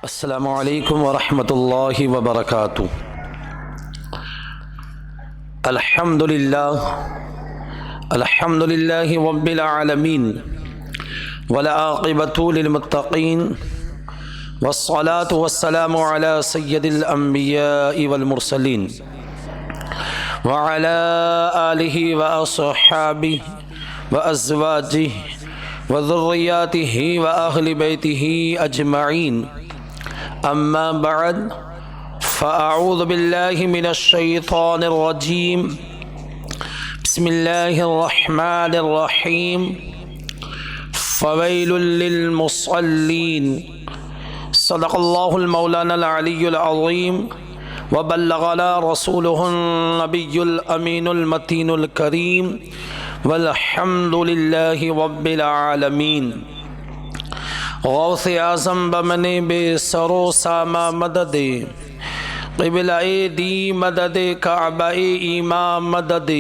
السلام علیکم ورحمۃ اللہ وبرکاتہ۔ الحمد للہ رب العالمین والعاقبۃ للمتقین والصلاة والسلام علی سید الانبیاء والمرسلین وعلی آلہ واصحابہ وازواجہ وذریاتہ واہل بیتہ اجمعین، اما بعد فاعوذ باللہ من الشیطان الرجیم، بسم اللہ الرحمن الرحیم، فویل للمصلین۔ صدق اللہ المولانا العلی العظیم وبلغنا رسولہ النبی الامین المتین الکریم، والحمد للہ رب العالمین۔ غوث اعظم بمن بے سرو ساما مدد، قبلہ دی مدد کعبہ ایمان مدد،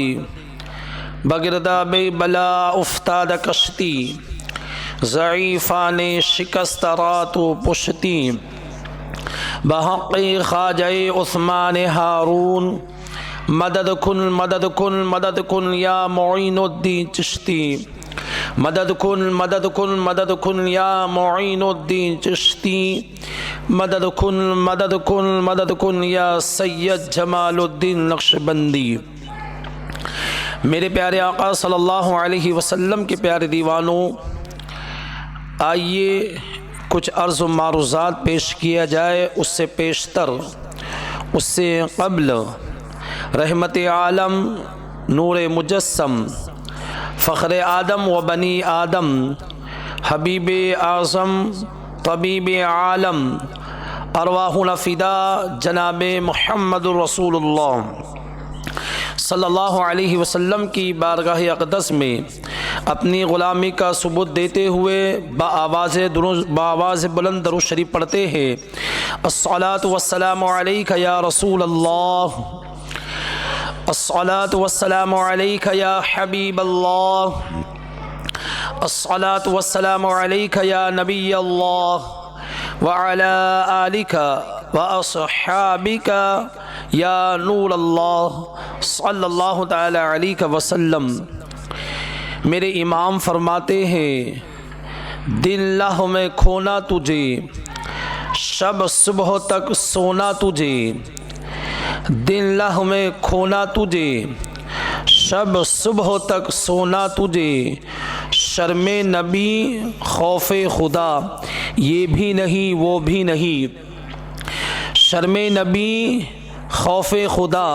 بگرداب بلا افتاد کشتی، ضعیفان شکست رات و پشتی، بحق خواجہ عثمان ہارون، مدد کن مدد کن یا معین الدین چشتی، مدد کن یا معین الدین چشتی، مدد کن یا سید جمال الدین نقشبندی۔ میرے پیارے آقا صلی اللہ علیہ وسلم کے پیارے دیوانوں، آئیے کچھ عرض و معروضات پیش کیا جائے۔ اس سے پیشتر، اس سے قبل، رحمت عالم، نور مجسم، فخر آدم و بنی آدم، حبیب اعظم، طبیب عالم، ارواحنا فدا جناب محمد رسول اللہ صلی اللہ علیہ وسلم کی بارگاہ اقدس میں اپنی غلامی کا ثبوت دیتے ہوئے بآواز بلند درود شریف پڑھتے ہیں۔ الصلاۃ والسلام علیک یا رسول اللہ، الصلاۃ والسلام علیک یا حبیب اللہ، الصلاۃ والسلام علیک یا نبی اللہ، وعلی آلک واصحابک یا نور اللہ، صلی اللہ تعالی علیہ وسلم۔ میرے امام فرماتے ہیں، دن لہ میں کھونا تجھے، شب صبح تک سونا تجھے، دن لہ میں کھونا تجھے، شب صبح تک سونا تجھے، شرم نبی خوف خدا یہ بھی نہیں وہ بھی نہیں، شرم نبی خوف خدا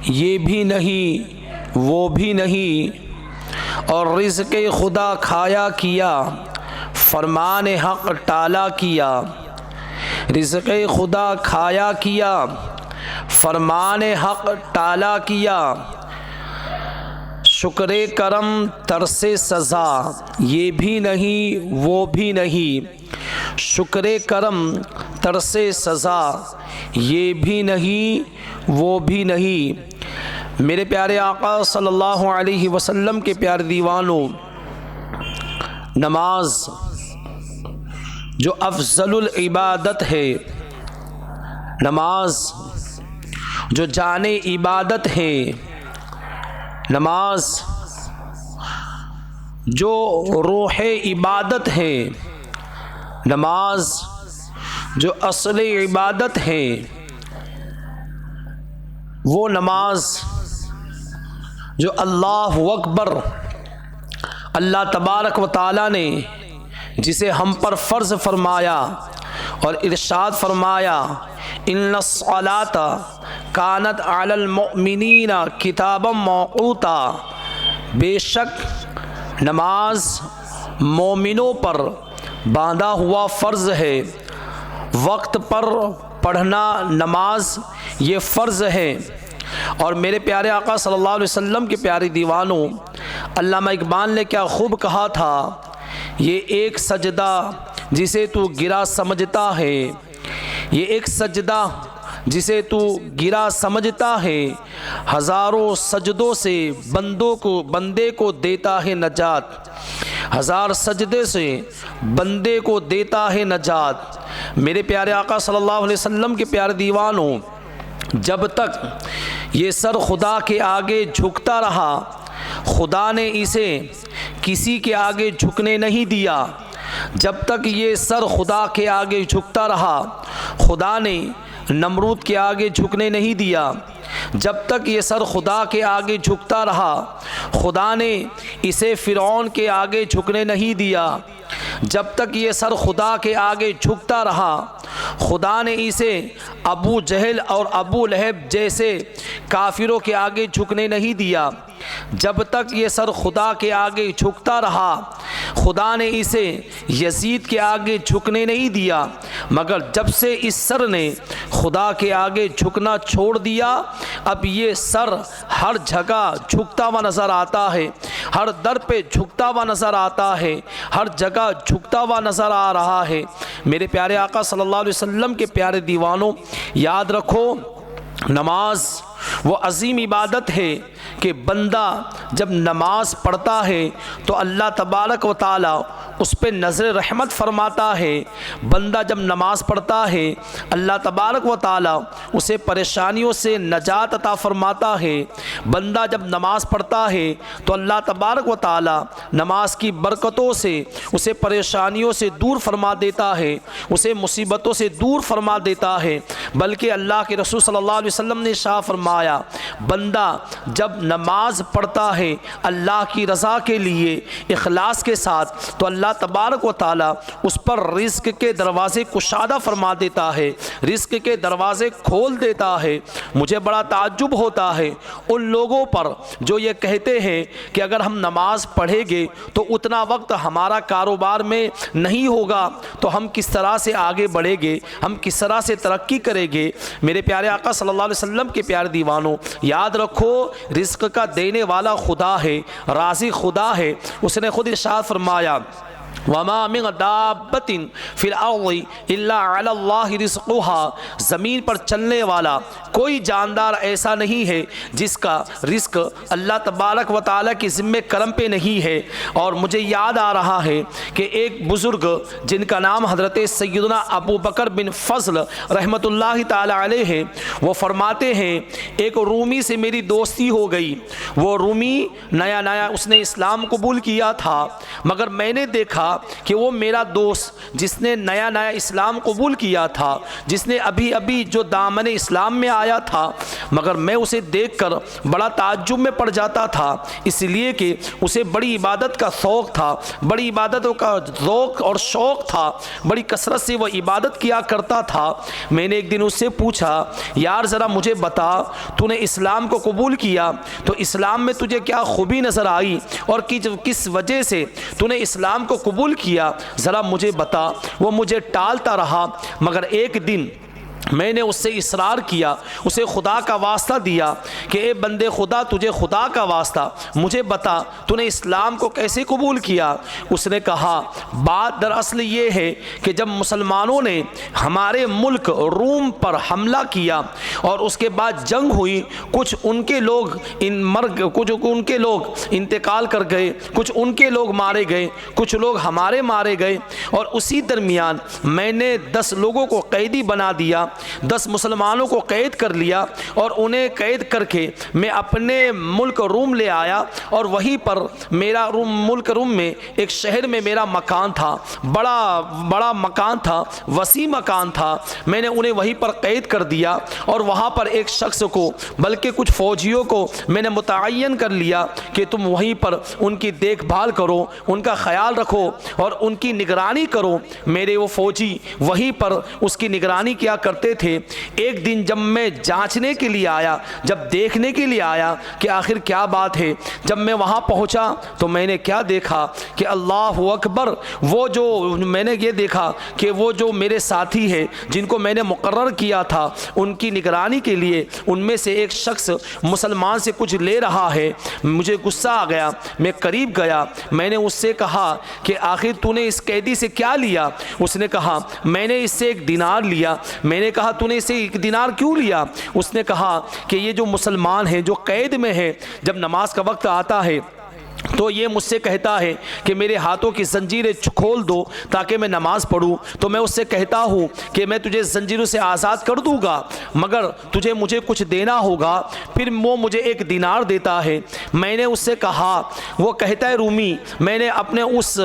یہ بھی نہیں وہ بھی نہیں، اور رزق خدا کھایا کیا، فرمان حق ٹالا کیا، رزق خدا کھایا کیا، فرمان حق ٹالا کیا، شکر کرم ترس سزا یہ بھی نہیں وہ بھی نہیں، شکر کرم ترس سزا یہ بھی نہیں وہ بھی نہیں۔ میرے پیارے آقا صلی اللہ علیہ وسلم کے پیارے دیوانوں، نماز جو افضل العبادت ہے، نماز جو جان عبادت ہے، نماز جو روح عبادت ہے، نماز جو اصل عبادت ہے، وہ نماز جو اللہ اکبر، اللہ تبارک و تعالیٰ نے جسے ہم پر فرض فرمایا اور ارشاد فرمایا، ان الصلاۃ کانت علی المؤمنین کتابا موقوتا، بے شک نماز مومنوں پر باندھا ہوا فرض ہے، وقت پر پڑھنا نماز یہ فرض ہے۔ اور میرے پیارے آقا صلی اللہ علیہ وسلم کے پیارے دیوانوں، علامہ اقبال نے کیا خوب کہا تھا، یہ ایک سجدہ جسے تو گرا سمجھتا ہے، یہ ایک سجدہ جسے تو گرا سمجھتا ہے، ہزاروں سجدوں سے بندے کو دیتا ہے نجات، ہزار سجدے سے بندے کو دیتا ہے نجات، میرے پیارے آقا صلی اللہ علیہ وسلم کے پیارے دیوانوں، جب تک یہ سر خدا کے آگے جھکتا رہا، خدا نے اسے کسی کے آگے جھکنے نہیں دیا۔ جب تک یہ سر خدا کے آگے جھکتا رہا، خدا نے نمرود کے آگے جھکنے نہیں دیا۔ جب تک یہ سر خدا کے آگے جھکتا رہا، خدا نے اسے فرعون کے آگے جھکنے نہیں دیا۔ جب تک یہ سر خدا کے آگے جھکتا رہا، خدا نے اسے ابو جہل اور ابو لہب جیسے کافروں کے آگے جھکنے نہیں دیا۔ جب تک یہ سر خدا کے آگے جھکتا رہا، خدا نے اسے یزید کے آگے جھکنے نہیں دیا۔ مگر جب سے اس سر نے خدا کے آگے جھکنا چھوڑ دیا، اب یہ سر ہر جگہ جھکتا ہوا نظر آتا ہے، ہر در پہ جھکتا ہوا نظر آتا ہے، ہر جگہ جھکتا ہوا نظر آ رہا ہے۔ میرے پیارے آقا صلی اللہ علیہ وسلم کے پیارے دیوانوں، یاد رکھو، نماز وہ عظیم عبادت ہے کہ بندہ جب نماز پڑھتا ہے تو اللہ تبارک و تعالی اس پہ نظر رحمت فرماتا ہے۔ بندہ جب نماز پڑھتا ہے، اللہ تبارک و تعالی اسے پریشانیوں سے نجات عطا فرماتا ہے۔ بندہ جب نماز پڑھتا ہے تو اللہ تبارک و تعالی نماز کی برکتوں سے اسے پریشانیوں سے دور فرما دیتا ہے، اسے مصیبتوں سے دور فرما دیتا ہے۔ بلکہ اللہ کے رسول صلی اللہ علیہ وسلم نے ارشاد فرمایا، بندہ جب نماز پڑھتا ہے اللہ کی رضا کے لیے اخلاص کے ساتھ، تو اللہ تبارک و تعالی اس پر رزق کے دروازے کشادہ فرما دیتا ہے، رزق کے دروازے کھول دیتا ہے۔ مجھے بڑا تعجب ہوتا ہے ان لوگوں پر جو یہ کہتے ہیں کہ اگر ہم نماز پڑھیں گے تو اتنا وقت ہمارا کاروبار میں نہیں ہوگا، تو ہم کس طرح سے آگے بڑھیں گے، ہم کس طرح سے ترقی کریں گے۔ میرے پیارے آقا صلی اللہ علیہ وسلم کے پیارے دیوانوں، یاد رکھو، رزق کا دینے والا خدا ہے، رازق خدا ہے۔ اس نے خود ارشاد فرمایا، وَمَا مِن دَابَّةٍ فِي الْأَرْضِ إِلَّا عَلَى اللَّهِ رِزْقُهَا، زمین پر چلنے والا کوئی جاندار ایسا نہیں ہے جس کا رزق اللہ تبارک و تعالیٰ کے ذمہ کرم پہ نہیں ہے۔ اور مجھے یاد آ رہا ہے کہ ایک بزرگ جن کا نام حضرت سیدنا ابو بکر بن فضل رحمۃ اللہ تعالی علیہ ہے، وہ فرماتے ہیں ایک رومی سے میری دوستی ہو گئی۔ وہ رومی نیا اس نے اسلام قبول کیا تھا، مگر میں نے دیکھا کہ وہ میرا دوست جس نے نیا اسلام قبول کیا تھا، جس نے ابھی جو دامن اسلام میں آیا تھا، مگر میں اسے دیکھ کر بڑا تعجب میں پڑ جاتا تھا، اس لیے کہ اسے بڑی عبادت کا شوق تھا، بڑی عبادتوں کا ذوق اور شوق تھا، بڑی کثرت سے وہ عبادت کیا کرتا تھا۔ میں نے ایک دن اس سے پوچھا، یار ذرا مجھے بتا، تو نے اسلام کو قبول کیا تو اسلام میں تجھے کیا خوبی نظر آئی اور کس وجہ سے تو نے اسلام کو قبول کیا، ذرا مجھے بتا۔ وہ مجھے ٹالتا رہا، مگر ایک دن میں نے اس سے اصرار کیا، اسے خدا کا واسطہ دیا کہ اے بندے خدا، تجھے خدا کا واسطہ مجھے بتا تو نے اسلام کو کیسے قبول کیا۔ اس نے کہا، بات دراصل یہ ہے کہ جب مسلمانوں نے ہمارے ملک روم پر حملہ کیا اور اس کے بعد جنگ ہوئی، کچھ ان کے لوگ کچھ ان کے لوگ انتقال کر گئے، کچھ ان کے لوگ مارے گئے، کچھ لوگ ہمارے مارے گئے، اور اسی درمیان میں نے 10 لوگوں کو قیدی بنا دیا، 10 مسلمانوں کو قید کر لیا، اور انہیں قید کر کے میں اپنے ملک روم لے آیا، اور وہیں پر میرا ملک روم میں ایک شہر میں میرا مکان تھا، بڑا مکان تھا، وسیع مکان تھا۔ میں نے انہیں وہیں پر قید کر دیا، اور وہاں پر ایک شخص کو بلکہ کچھ فوجیوں کو میں نے متعین کر لیا کہ تم وہیں پر ان کی دیکھ بھال کرو، ان کا خیال رکھو اور ان کی نگرانی کرو۔ میرے وہ فوجی وہیں پر اس کی نگرانی کیا کرتے تھے۔ ایک دن جب میں جانچنے کے لیے آیا، جب دیکھنے کے لیے آیا کہ آخر کیا بات ہے، جب میں وہاں پہنچا تو میں نے کیا دیکھا کہ اللہ اکبر، وہ جو میں نے یہ دیکھا کہ وہ جو میرے ساتھی ہے جن کو میں نے مقرر کیا تھا ان کی نگرانی کے لیے، ان میں سے ایک شخص مسلمان سے کچھ لے رہا ہے۔ مجھے غصہ آ گیا، میں قریب گیا، میں نے اس سے کہا کہ آخر تو نے اس قیدی سے کیا لیا؟ اس نے کہا میں نے اس سے 1 دینار لیا۔ میں نے کہا تو نے اسے 1 دینار کیوں لیا؟ اس نے کہا کہ یہ جو مسلمان ہیں جو قید میں ہے، جب نماز کا وقت آتا ہے تو یہ مجھ سے کہتا ہے کہ میرے ہاتھوں کی زنجیریں کھول دو تاکہ میں نماز پڑھوں، تو میں اس سے کہتا ہوں کہ میں تجھے زنجیروں سے آزاد کر دوں گا مگر تجھے مجھے کچھ دینا ہوگا۔ پھر وہ مجھے 1 دینار دیتا ہے۔ میں نے اس سے کہا، وہ کہتا ہے رومی، میں نے اپنے اس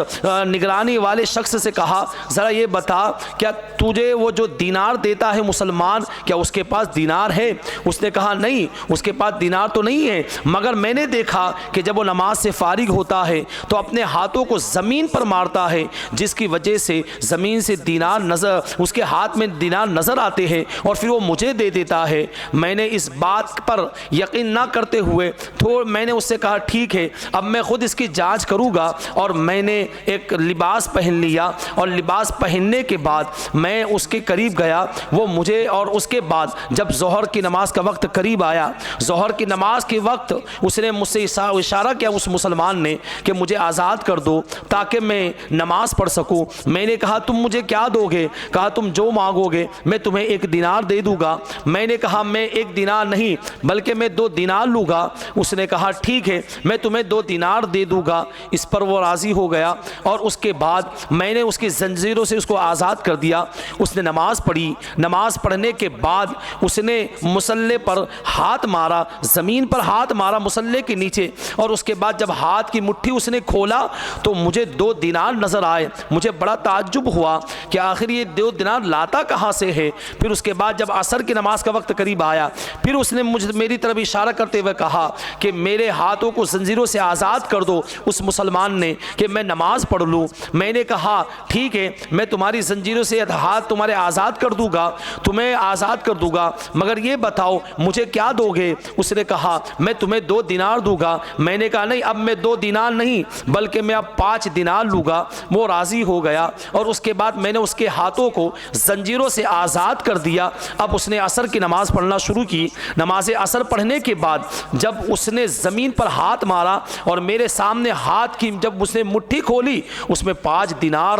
نگرانی والے شخص سے کہا ذرا یہ بتا کیا تجھے وہ جو دینار دیتا ہے مسلمان، کیا اس کے پاس دینار ہے؟ اس نے کہا نہیں، اس کے پاس دینار تو نہیں ہے، مگر میں نے دیکھا کہ جب وہ نماز سے فارغ ہوتا ہے تو اپنے ہاتھوں کو زمین پر مارتا ہے، جس کی وجہ سے زمین سے دینار نظر، اس کے ہاتھ میں دینار نظر آتے ہیں اور پھر وہ مجھے دے دیتا ہے۔ میں نے اس بات پر یقین نہ کرتے ہوئے تو میں نے اس سے کہا ٹھیک ہے، اب میں خود اس کی جانچ کروں گا، اور میں نے ایک لباس پہن لیا اور لباس پہننے کے بعد میں اس کے قریب گیا۔ وہ مجھے، اور اس کے بعد جب ظہر کی نماز کا وقت قریب آیا، ظہر کی نماز کے وقت اس نے مجھ سے اشارہ کیا اس مسلمان نے کہ مجھے آزاد کر دو تاکہ میں نماز پڑھ سکوں۔ میں نے کہا تم مجھے کیا دو گے؟ کہا تم جو مانگو گے میں تمہیں 1 دینار دے دوں گا۔ میں نے کہا میں 1 دینار نہیں بلکہ میں 2 دینار لوں گا۔ اس نے کہا ٹھیک ہے، میں تمہیں 2 دینار دے دوں گا۔ اس پر وہ راضی ہو گیا اور اس کے بعد میں نے اس کی زنجیروں سے اس کو آزاد کر دیا۔ اس نے نماز پڑھی۔ نماز پڑھنے کے بعد اس نے مصلی پر ہاتھ مارا، زمین پر ہاتھ مارا مصلی کے نیچے، اور اس کے بعد جب ہاتھ کی مٹھی اس نے کھولا تو مجھے 2 دینار نظر آئے۔ مجھے بڑا تعجب ہوا کہ آخر یہ 2 دینار لاتا کہاں سے ہے۔ پھر اس کے بعد جب عصر کی نماز کا وقت قریب آیا، پھر اس نے میری طرف اشارہ کرتے ہوئے کہا کہ میرے ہاتھوں کو زنجیروں سے آزاد کر دو اس مسلمان نے کہ میں نماز پڑھ لوں۔ میں نے کہا ٹھیک ہے، میں تمہاری زنجیروں سے ہاتھ تمہارے آزاد کر دوں گا، تمہیں آزاد کر دوں گا، مگر یہ بتاؤ مجھے کیا دو گے؟ اس نے کہا میں تمہیں 2 دینار دوں گا۔ میں نے کہا نہیں، اب میں 2 دینار نہیں بلکہ میں اب 5 دینار لوں گا۔ وہ راضی ہو گیا اور اس کے بعد میں نے اس کے ہاتھوں کو زنجیروں سے آزاد کر دیا۔ اب اس نے عصر کی نماز پڑھنا شروع کی۔ نماز عصر پڑھنے کے بعد جب اس نے زمین پر ہاتھ مارا اور میرے سامنے ہاتھ کی جب اس نے مٹھی کھولی، اس میں 5 دینار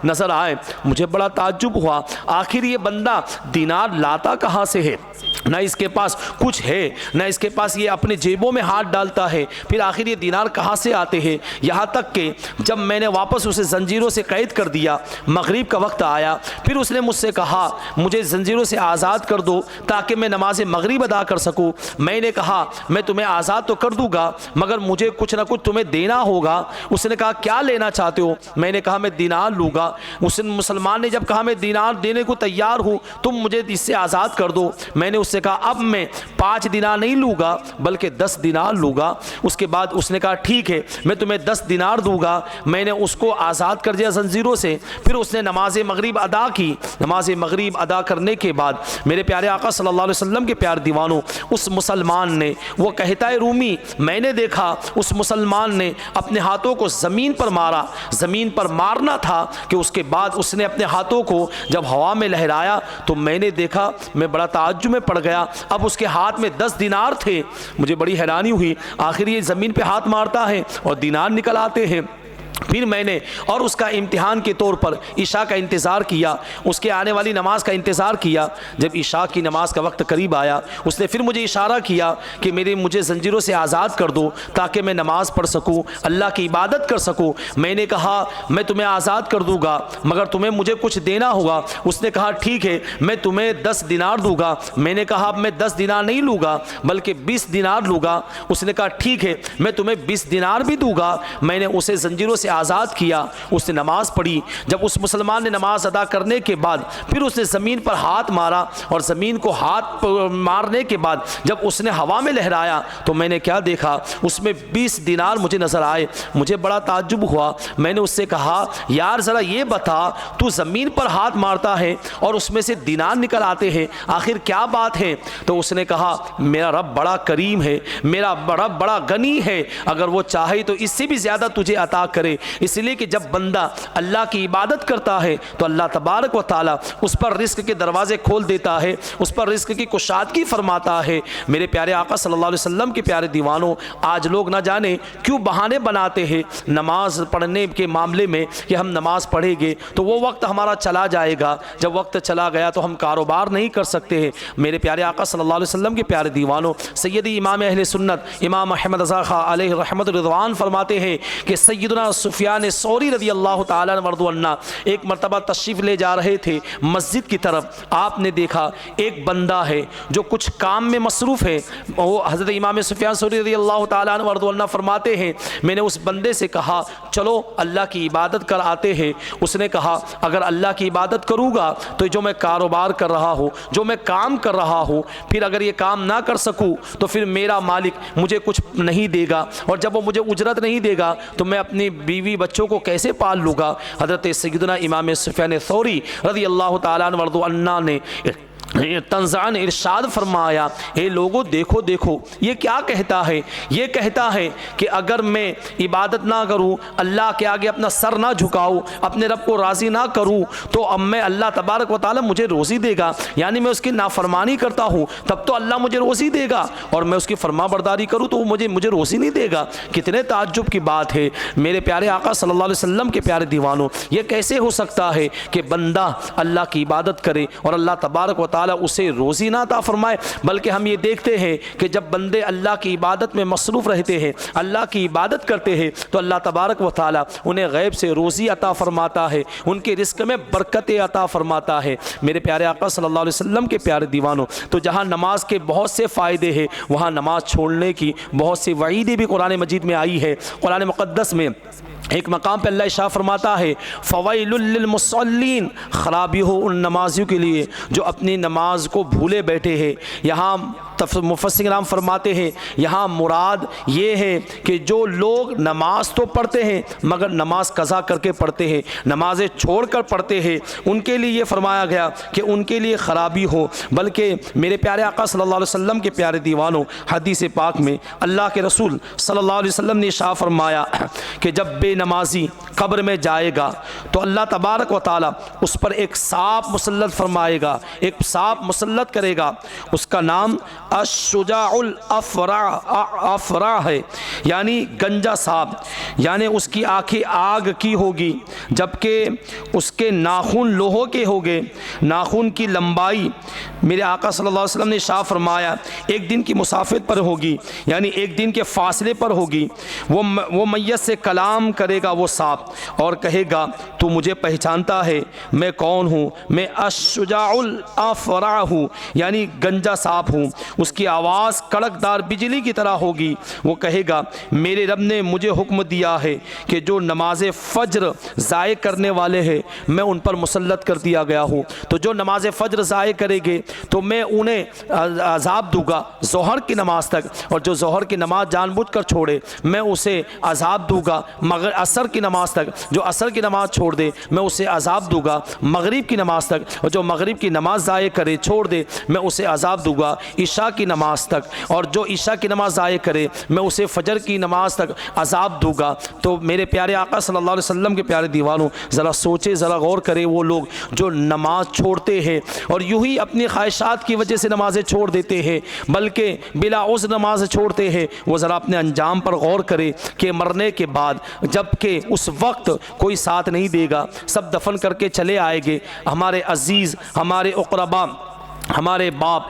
نظر آئے۔ مجھے بڑا تعجب ہوا، آخر یہ بندہ دینار لاتا کہاں سے ہے؟ نہ اس کے پاس کچھ ہے، نہ اس کے پاس یہ اپنے جیبوں میں ہاتھ ڈالتا ہے، پھر آخر یہ دینار کہاں سے آتے ہیں؟ یہاں تک کہ جب میں نے واپس اسے زنجیروں سے قید کر دیا، مغرب کا وقت آیا، پھر اس نے مجھ سے کہا مجھے زنجیروں سے آزاد کر دو تاکہ میں نماز مغرب ادا کر سکوں۔ میں نے کہا میں تمہیں آزاد تو کر دوں گا مگر مجھے کچھ نہ کچھ تمہیں دینا ہوگا۔ اس نے کہا کیا لینا چاہتے ہو؟ میں نے کہا میں دینار لوں گا۔ اس مسلمان نے جب کہا میں دینار دینے کو تیار ہوں، تم مجھے اس سے آزاد کر دو۔ میں نے اس سے کہا اب میں 5 دینار نہیں لوں گا بلکہ 10 دینار لوں گا۔ اس کے بعد اس نے کہا ٹھیک ہے، میں تمہیں 10 دینار دوں گا۔ میں نے اس کو آزاد کر دیا زنجیروں سے۔ پھر اس نے نماز مغرب ادا کی۔ نماز مغرب ادا کرنے کے بعد میرے پیارے آقا صلی اللہ علیہ وسلم کے پیارے دیوانوں، اس مسلمان نے، وہ کہتا ہے رومی، میں نے دیکھا اس مسلمان نے اپنے ہاتھوں کو زمین پر مارا۔ زمین پر مارنا تھا کہ اس کے بعد اس نے اپنے ہاتھوں کو جب ہوا میں لہرایا تو میں نے دیکھا، میں بڑا تعجب میں پڑ گیا۔ اب اس کے ہاتھ میں 10 دینار تھے۔ مجھے بڑی حیرانی ہوئی، آخر یہ زمین پہ ہاتھ مارتا ہے اور دینار نکل آتے ہیں۔ پھر میں نے اور اس کا امتحان کے طور پر عشاء کا انتظار کیا، اس کے آنے والی نماز کا انتظار کیا۔ جب عشاء کی نماز کا وقت قریب آیا، اس نے پھر مجھے اشارہ کیا کہ مجھے زنجیروں سے آزاد کر دو تاکہ میں نماز پڑھ سکوں، اللہ کی عبادت کر سکوں۔ میں نے کہا میں تمہیں آزاد کر دوں گا مگر تمہیں مجھے کچھ دینا ہوگا۔ اس نے کہا ٹھیک ہے، میں تمہیں 10 دینار دوں گا۔ میں نے کہا اب میں 10 دینار نہیں لوں گا بلکہ 20 دینار لوں گا۔ اس نے کہا ٹھیک ہے، میں تمہیں 20 دینار بھی دوں گا۔ میں نے اسے زنجیروں سے آزاد کیا۔ اس نے نماز پڑھی۔ جب اس مسلمان نے نماز ادا کرنے کے بعد پھر اس نے زمین پر ہاتھ مارا اور زمین کو ہاتھ مارنے کے بعد جب اس نے ہوا میں لہرایا تو میں نے کیا دیکھا، اس میں 20 دینار مجھے نظر آئے۔ مجھے بڑا تعجب ہوا۔ میں نے اس سے کہا یار ذرا یہ بتا، تو زمین پر ہاتھ مارتا ہے اور اس میں سے دینار نکل آتے ہیں، آخر کیا بات ہے؟ تو اس نے کہا میرا رب بڑا کریم ہے، میرا رب بڑا غنی ہے، اگر وہ چاہے تو اس سے بھی زیادہ تجھے عطا کرے، اس لیے کہ جب بندہ اللہ کی عبادت کرتا ہے تو اللہ تبارک و تعالیٰ اس پر رزق کے دروازے کھول دیتا ہے، اس پر رزق کی کشادگی فرماتا ہے۔ میرے پیارے آقا صلی اللہ علیہ وسلم کے پیارے دیوانوں، آج لوگ نہ جانے کیوں بہانے بناتے ہیں نماز پڑھنے کے معاملے میں کہ ہم نماز پڑھیں گے تو وہ وقت ہمارا چلا جائے گا، جب وقت چلا گیا تو ہم کاروبار نہیں کر سکتے ہیں۔ میرے پیارے آقا صلی اللہ علیہ وسلم کے پیارے دیوانوں، سیدی امام اہل سنت امام احمد رضا خان علیہ رحمت رضوان فرماتے ہیں کہ سیدنا سفیان ثوری رضی اللہ تعالیٰ عنہ ایک مرتبہ تشریف لے جا رہے تھے مسجد کی طرف۔ آپ نے دیکھا ایک بندہ ہے جو کچھ کام میں مصروف ہے۔ وہ حضرت امام سفیان ثوری رضی اللہ تعالیٰ عنہ فرماتے ہیں میں نے اس بندے سے کہا چلو اللہ کی عبادت کر آتے ہیں۔ اس نے کہا اگر اللہ کی عبادت کروں گا تو جو میں کاروبار کر رہا ہوں، جو میں کام کر رہا ہوں، پھر اگر یہ کام نہ کر سکوں تو پھر میرا مالک مجھے کچھ نہیں دے گا، اور جب وہ مجھے اجرت نہیں دے گا تو میں اپنی بیوی بچوں کو کیسے پال لوں گا۔ حضرت سیدنا امام سفیان ثوری رضی اللہ تعالیٰ عنہ نے تنزعاً ارشاد فرمایا اے لوگو دیکھو دیکھو یہ کیا کہتا ہے، یہ کہتا ہے کہ اگر میں عبادت نہ کروں، اللہ کے آگے اپنا سر نہ جھکاؤں، اپنے رب کو راضی نہ کروں تو اب میں اللہ تبارک و تعالیٰ مجھے روزی دے گا، یعنی میں اس کی نافرمانی کرتا ہوں تب تو اللہ مجھے روزی دے گا، اور میں اس کی فرما برداری کروں تو وہ مجھے روزی نہیں دے گا۔ کتنے تعجب کی بات ہے میرے پیارے آقا صلی اللہ علیہ وسلم کے پیارے دیوانوں، یہ کیسے ہو سکتا ہے کہ بندہ اللہ کی عبادت کرے اور اللہ تبارک و تعالیٰ اسے روزی نہ عطا فرمائے؟ بلکہ ہم یہ دیکھتے ہیں کہ جب بندے اللہ کی عبادت میں مصروف رہتے ہیں، اللہ کی عبادت کرتے ہیں تو اللہ تبارک و تعالیٰ انہیں غیب سے روزی عطا فرماتا ہے، ان کے رزق میں برکتیں عطا فرماتا ہے۔ میرے پیارے آقا صلی اللہ علیہ وسلم کے پیارے دیوانوں، تو جہاں نماز کے بہت سے فائدے ہیں وہاں نماز چھوڑنے کی بہت سی وعیدیں بھی قرآن مجید میں آئی ہے۔ قرآن مقدس میں ایک مقام پہ اللہ ارشاد فرماتا ہے فویل للمصلین، خرابی ہو ان نمازیوں کے لیے جو اپنی نماز کو بھولے بیٹھے ہیں۔ یہاں مفسر کرام فرماتے ہیں یہاں مراد یہ ہے کہ جو لوگ نماز تو پڑھتے ہیں مگر نماز قضا کر کے پڑھتے ہیں، نمازیں چھوڑ کر پڑھتے ہیں، ان کے لیے یہ فرمایا گیا کہ ان کے لیے خرابی ہو۔ بلکہ میرے پیارے آقا صلی اللہ علیہ وسلم کے پیارے دیوانوں، حدیث پاک میں اللہ کے رسول صلی اللہ علیہ وسلم نے ارشاد فرمایا کہ جب بے نمازی قبر میں جائے گا تو اللہ تبارک و تعالیٰ اس پر ایک سانپ مسلط فرمائے گا، ایک سانپ مسلط کرے گا، اس کا نام الشجاع الافرع ہے، یعنی گنجا سانپ، یعنی اس کی آنکھیں آگ کی ہوگی جبکہ اس کے ناخن لوہوں کے ہوگے، ناخن کی لمبائی میرے آقا صلی اللہ علیہ وسلم نے ارشاد فرمایا ایک دن کی مسافت پر ہوگی، یعنی ایک دن کے فاصلے پر ہوگی۔ وہ میت سے کلام کرے گا وہ سانپ اور کہے گا تو مجھے پہچانتا ہے میں کون ہوں؟ میں الشجاع الافرع ہوں، یعنی گنجا سانپ ہوں۔ اس کی آواز کڑکدار بجلی کی طرح ہوگی۔ وہ کہے گا میرے رب نے مجھے حکم دیا ہے کہ جو نماز فجر ضائع کرنے والے ہیں میں ان پر مسلط کر دیا گیا ہوں، تو جو نماز فجر ضائع کرے گے تو میں انہیں عذاب دوں گا ظہر کی نماز تک، اور جو ظہر کی نماز جان بوجھ کر چھوڑے میں اسے عذاب دوں گا عصر کی نماز تک، جو عصر کی نماز چھوڑ دے میں اسے عذاب دوں گا مغرب کی نماز تک، اور جو مغرب کی نماز ضائع کرے چھوڑ دے میں اسے عذاب دوں گا عشاء کی نماز تک، اور جو عشاء کی نماز ضائع کرے میں اسے فجر کی نماز تک عذاب دوں گا۔ تو میرے پیارے آقا صلی اللہ علیہ وسلم کے پیارے دیوانوں، ذرا سوچے، ذرا غور کرے، وہ لوگ جو نماز چھوڑتے ہیں اور یوں ہی اپنی خواہشات کی وجہ سے نمازیں چھوڑ دیتے ہیں بلکہ بلا عذر نماز چھوڑتے ہیں، وہ ذرا اپنے انجام پر غور کرے کہ مرنے کے بعد جب کہ اس وقت کوئی ساتھ نہیں دے گا، سب دفن کر کے چلے آئے گے، ہمارے عزیز، ہمارے اقربا، ہمارے باپ،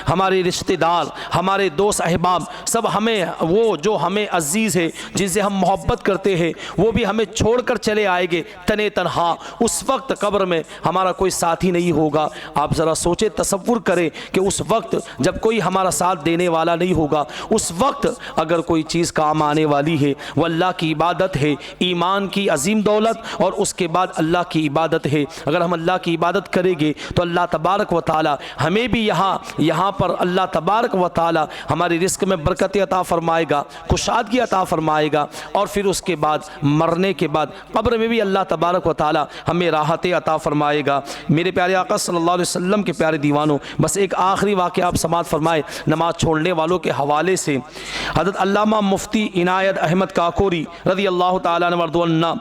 ہمارے رشتہ دار، ہمارے دوست احباب، سب ہمیں، وہ جو ہمیں عزیز ہے جن سے ہم محبت کرتے ہیں وہ بھی ہمیں چھوڑ کر چلے آئیں گے تنے تنہا۔ اس وقت قبر میں ہمارا کوئی ساتھی نہیں ہوگا۔ آپ ذرا سوچیں، تصور کریں کہ اس وقت جب کوئی ہمارا ساتھ دینے والا نہیں ہوگا، اس وقت اگر کوئی چیز کام آنے والی ہے وہ اللہ کی عبادت ہے، ایمان کی عظیم دولت، اور اس کے بعد اللہ کی عبادت ہے۔ اگر ہم اللہ کی عبادت کریں گے تو اللہ تبارک و تعالیٰ تعالی ہمیں بھی یہاں پر اللہ تبارک و تعالی ہماری رزق میں برکت عطا فرمائے گا، کشادگی عطا فرمائے گا، اور پھر اس کے بعد مرنے کے بعد قبر میں بھی اللہ تبارک و تعالی ہمیں راحت عطا فرمائے گا۔ میرے پیارے آقا صلی اللہ علیہ وسلم کے پیارے دیوانوں، بس ایک آخری واقعہ آپ سماعت فرمائے نماز چھوڑنے والوں کے حوالے سے۔ حضرت علامہ مفتی عنایت احمد کاکوری رضی اللہ تعالیٰ عنہ وارض عنہ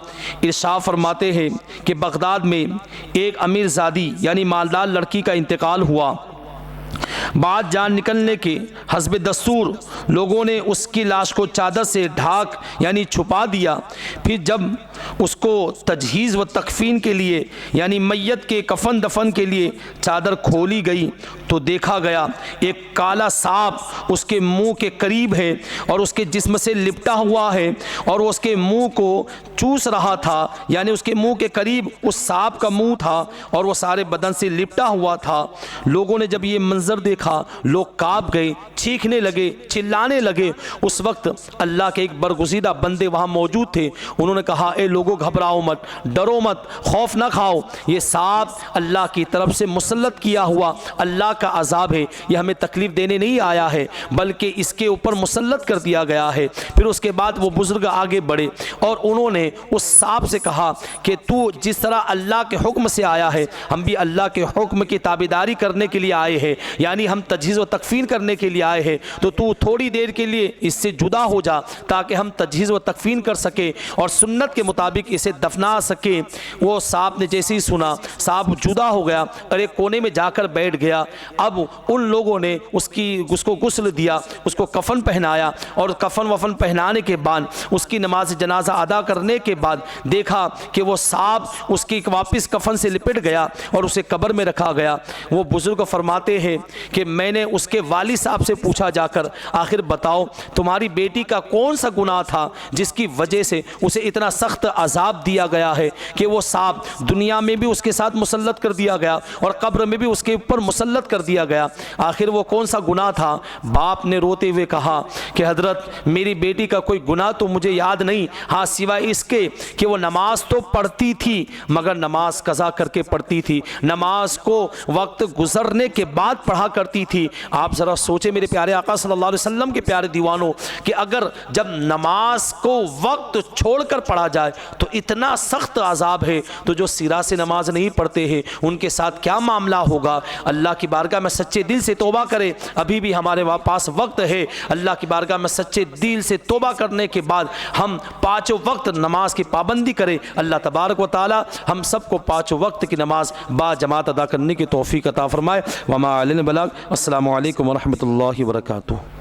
ارشاد فرماتے ہیں کہ بغداد میں ایک امیر زادی یعنی مالدار لڑکی کا انتقال ہوا۔ بعد جان نکلنے کے حسب دستور لوگوں نے اس کی لاش کو چادر سے ڈھانک یعنی چھپا دیا۔ پھر جب اس کو تجہیز و تکفین کے لیے یعنی میت کے کفن دفن کے لیے چادر کھولی گئی تو دیکھا گیا ایک کالا سانپ اس کے منہ کے قریب ہے اور اس کے جسم سے لپٹا ہوا ہے، اور اس کے منہ کو چوس رہا تھا، یعنی اس کے منہ کے قریب اس سانپ کا منہ تھا اور وہ سارے بدن سے لپٹا ہوا تھا۔ لوگوں نے جب یہ منظر دیکھا لوگ کانپ گئے، چیخنے لگے، چلانے لگے۔ اس وقت اللہ کے ایک برگزیدہ بندے وہاں موجود تھے، انہوں نے کہا اے لوگوں گھبراؤ مت، ڈرو مت، خوف نہ کھاؤ، یہ سانپ اللہ کی طرف سے مسلط کیا ہوا اللہ کا عذاب ہے، یہ ہمیں تکلیف دینے نہیں آیا ہے بلکہ اس کے اوپر مسلط کر دیا گیا ہے۔ پھر اس کے بعد وہ بزرگ آگے بڑھے اور انہوں نے اس سانپ سے کہا کہ تو جس طرح اللہ کے حکم سے آیا ہے ہم بھی اللہ کے حکم کی تابعداری کرنے کے لیے آئے ہیں، یعنی ہم تجہیز و تکفین کرنے کے لیے آئے ہیں، تو تھوڑی دیر کے لیے اس سے جدا ہو جا تاکہ ہم تجہیز و تکفین کر سکیں اور سنت کے مطابق اسے دفنا سکیں۔ وہ سانپ نے جیسے ہی سنا سانپ جدا ہو گیا اور ایک کونے میں جا کر بیٹھ گیا۔ اب ان لوگوں نے اس کو غسل دیا، اس کو کفن پہنایا، اور کفن وفن پہنانے کے بعد اس کی نماز جنازہ ادا کرنے کے بعد دیکھا کہ وہ سانپ اس کی واپس کفن سے لپٹ گیا اور اسے قبر میں رکھا گیا۔ وہ بزرگ فرماتے ہیں کہ میں نے اس کے والد صاحب سے پوچھا جا کر آخر بتاؤ تمہاری بیٹی کا کون سا گناہ تھا جس کی وجہ سے اسے اتنا سخت عذاب دیا گیا ہے کہ وہ سانپ دنیا میں بھی اس کے ساتھ مسلط کر دیا گیا اور قبر میں بھی اس کے اوپر مسلط کر دیا گیا، آخر وہ کون سا گناہ تھا؟ باپ نے روتے ہوئے کہا کہ حضرت میری بیٹی کا کوئی گناہ تو مجھے یاد نہیں، ہاں سوائے اس کے کہ وہ نماز تو پڑھتی تھی مگر نماز قضا کر کے پڑھتی تھی، نماز کو وقت گزرنے کے بعد پڑھا کرتی تھی۔ آپ ذرا سوچیں میرے پیارے آقا صلی اللہ علیہ وسلم کے پیارے دیوانوں کہ اگر جب نماز کو وقت چھوڑ کر پڑھا جائے تو اتنا سخت عذاب ہے، تو جو سیرا سے نماز نہیں پڑھتے ہیں ان کے ساتھ کیا معاملہ ہوگا؟ اللہ کی بارگاہ میں سچے دل سے توبہ کرے، ابھی بھی ہمارے پاس وقت ہے، اللہ کی بارگاہ میں سچے دل سے توبہ کرنے کے بعد ہم 5 وقت نماز کی پابندی کریں۔ اللہ تبارک و تعالی ہم سب کو 5 وقت کی نماز با جماعت ادا کرنے کی توفیق عطا فرمائے۔ وما علینا البلاغ۔ السلام علیکم ورحمۃ اللہ وبرکاتہ۔